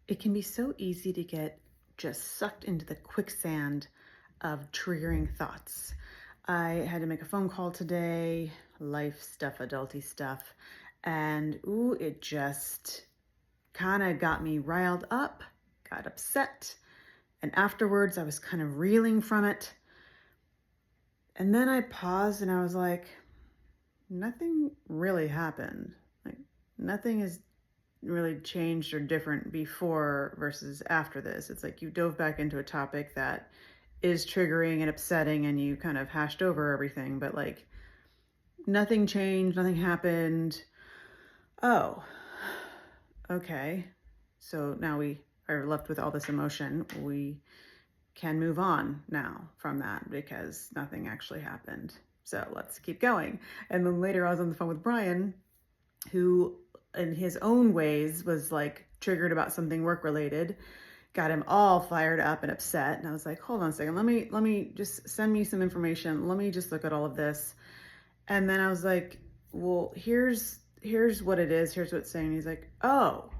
It can be so easy to get just sucked into the quicksand of triggering thoughts. I had to make a phone call today, life stuff, adulty stuff, and ooh, it just kind of got me riled up, got upset, and afterwards I was kind of reeling from it. And then I paused and I was like, nothing really happened. Like, nothing is really changed or different before versus after this. It's like you dove back into a topic that is triggering and upsetting and you kind of hashed over everything, but like nothing changed, nothing happened. Oh, okay. So now we are left with all this emotion. We can move on now from that because nothing actually happened. So let's keep going. And then later I was on the phone with Brian, who in his own ways was like triggered about something work related, got him all fired up and upset. And I was like, hold on a second, let me just send me some information. Let me just look at all of this. And then I was like, well, here's what it is. Here's what it's saying. He's like, oh,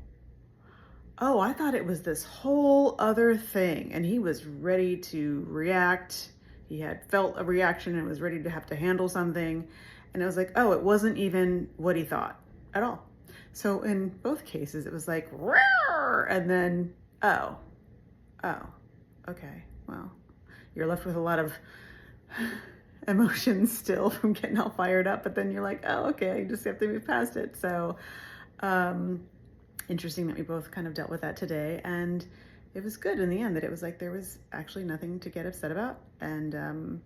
I thought it was this whole other thing. And he was ready to react. He had felt a reaction and was ready to have to handle something. And I was like, oh, it wasn't even what he thought at all. So in both cases, it was like, roar, and then, oh, okay, well, you're left with a lot of emotions still from getting all fired up, but then you're like, oh, okay, I just have to move past it. So, interesting that we both kind of dealt with that today, and it was good in the end that it was like there was actually nothing to get upset about, and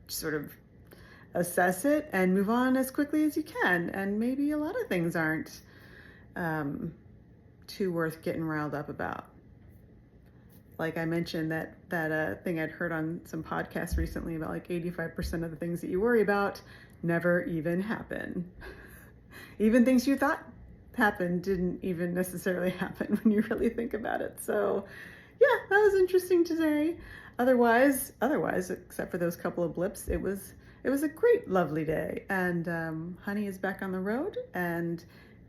sort of assess it and move on as quickly as you can. And maybe a lot of things aren't too worth getting riled up about. Like I mentioned that thing I'd heard on some podcasts recently about like 85% of the things that you worry about never even happen. Even things you thought happened didn't even necessarily happen when you really think about it. So yeah, that was interesting today. Otherwise, except for those couple of blips, it was a great, lovely day. And Honey is back on the road, and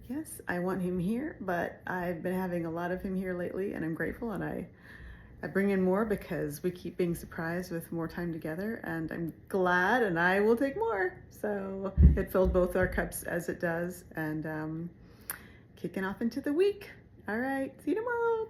yes, I want him here, but I've been having a lot of him here lately, and I'm grateful. And I bring in more because we keep being surprised with more time together, and I'm glad, and I will take more. So it filled both our cups as it does, and kicking off into the week. All right, see you tomorrow.